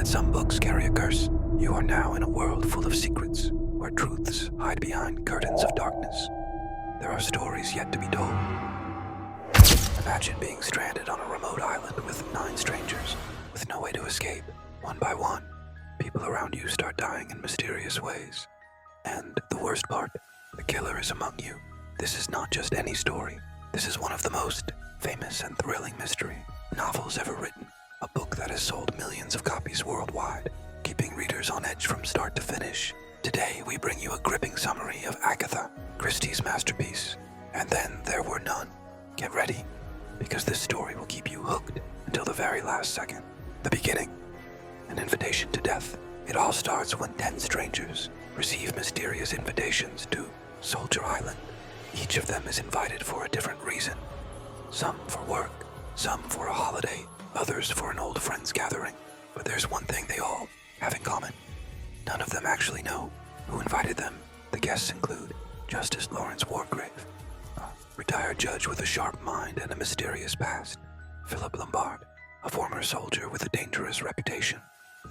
that some books carry a curse, you are now in a world full of secrets, where truths hide behind curtains of darkness. There are stories yet to be told. Imagine being stranded on a remote island with 9 strangers, with no way to escape. One by one, people around you start dying in mysterious ways. And the worst part, the killer is among you. This is not just any story. This is one of the most famous and thrilling mystery novels ever written. A book that has sold millions of copies worldwide, keeping readers on edge from start to finish. Today, we bring you a gripping summary of Agatha Christie's masterpiece, And Then There Were None. Get ready, because this story will keep you hooked until the very last second. The beginning, an invitation to death. It all starts when 10 strangers receive mysterious invitations to Soldier Island. Each of them is invited for a different reason. Some for work, some for a holiday, others for an old friends gathering. But there's one thing they all have in common. None of them actually know who invited them. The guests include Justice Lawrence Wargrave, a retired judge with a sharp mind and a mysterious past; Philip Lombard, a former soldier with a dangerous reputation;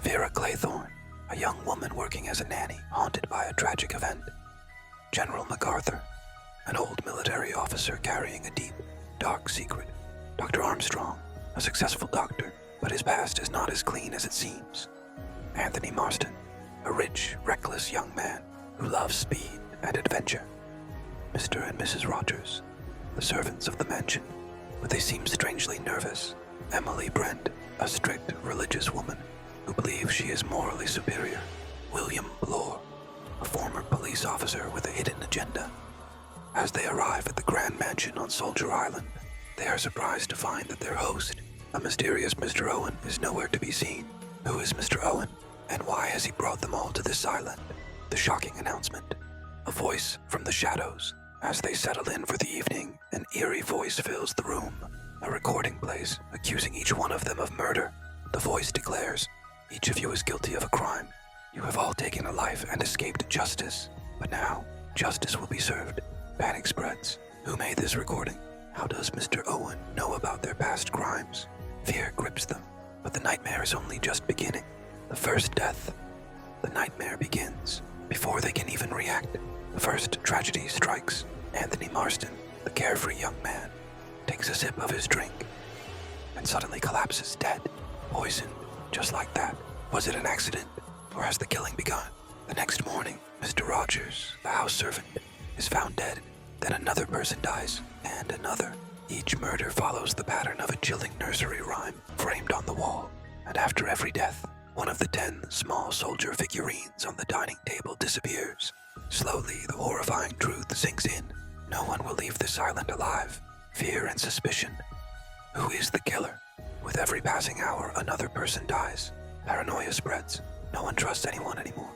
Vera Claythorne, a young woman working as a nanny haunted by a tragic event; General MacArthur, an old military officer carrying a deep, dark secret; Dr. Armstrong, a successful doctor, but his past is not as clean as it seems; Anthony Marston, a rich, reckless young man who loves speed and adventure; Mr. and Mrs. Rogers, the servants of the mansion, but they seem strangely nervous; Emily Brent, a strict, religious woman who believes she is morally superior; William Blore, a former police officer with a hidden agenda. As they arrive at the Grand Mansion on Soldier Island, they are surprised to find that their host, a mysterious Mr. Owen, is nowhere to be seen. Who is Mr. Owen, and why has he brought them all to this island? The shocking announcement. A voice from the shadows. As they settle in for the evening, an eerie voice fills the room. A recording plays, accusing each one of them of murder. The voice declares, "Each of you is guilty of a crime. You have all taken a life and escaped justice. But now, justice will be served." Panic spreads. Who made this recording? How does Mr. Owen know about their past crimes? Fear grips them, but the nightmare is only just beginning. The first death. The nightmare begins. Before they can even react, the first tragedy strikes. Anthony Marston, the carefree young man, takes a sip of his drink and suddenly collapses dead, poisoned, just like that. Was it an accident, or has the killing begun? The next morning, Mr. Rogers, the house servant, is found dead. Then another person dies, and another. Each murder follows the pattern of a chilling nursery rhyme framed on the wall. And after every death, one of the 10 small soldier figurines on the dining table disappears. Slowly, the horrifying truth sinks in. No one will leave this island alive. Fear and suspicion. Who is the killer? With every passing hour, another person dies. Paranoia spreads. No one trusts anyone anymore.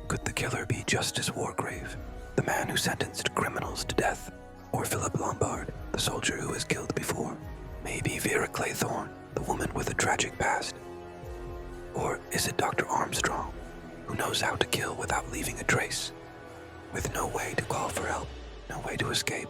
Could the killer be Justice Wargrave, the man who sentenced criminals to death? Or Philip Lombard, the soldier who was killed before? Maybe Vera Claythorne, the woman with a tragic past? Or is it Dr. Armstrong, who knows how to kill without leaving a trace? With no way to call for help, no way to escape,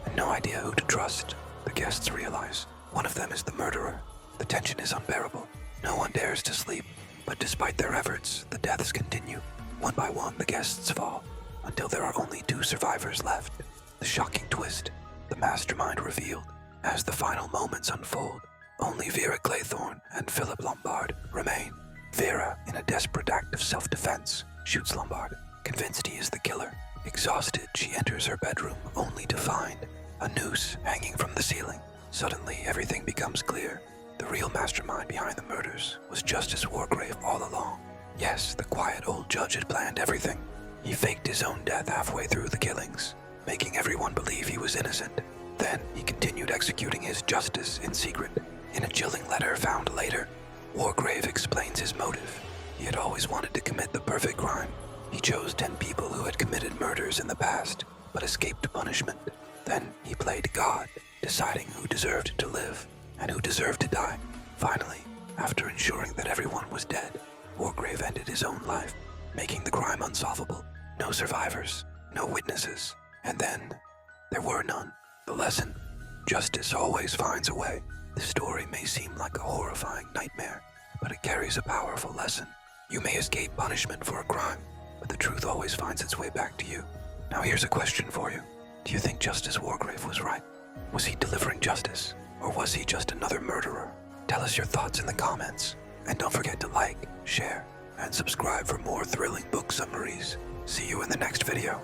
and no idea who to trust, the guests realize one of them is the murderer. The tension is unbearable. No one dares to sleep, but despite their efforts, the deaths continue. One by one, the guests fall, until there are only 2 survivors left. The shocking twist, the mastermind revealed. As the final moments unfold, only Vera Claythorne and Philip Lombard remain. Vera, in a desperate act of self-defense, shoots Lombard, convinced he is the killer. Exhausted, she enters her bedroom only to find a noose hanging from the ceiling. Suddenly, everything becomes clear. The real mastermind behind the murders was Justice Wargrave all along. Yes, the quiet old judge had planned everything. He faked his own death halfway through the killings, making everyone believe he was innocent. Then he continued executing his justice in secret. In a chilling letter found later, Wargrave explains his motive. He had always wanted to commit the perfect crime. He chose 10 people who had committed murders in the past, but escaped punishment. Then he played God, deciding who deserved to live and who deserved to die. Finally, after ensuring that everyone was dead, Wargrave ended his own life, making the crime unsolvable. No survivors, no witnesses, and then there were none. The lesson: justice always finds a way. This story may seem like a horrifying nightmare, but it carries a powerful lesson. You may escape punishment for a crime, but the truth always finds its way back to you. Now here's a question for you. Do you think Justice Wargrave was right? Was he delivering justice, or was he just another murderer? Tell us your thoughts in the comments, and don't forget to like, share, and subscribe for more thrilling book summaries. See you in the next video.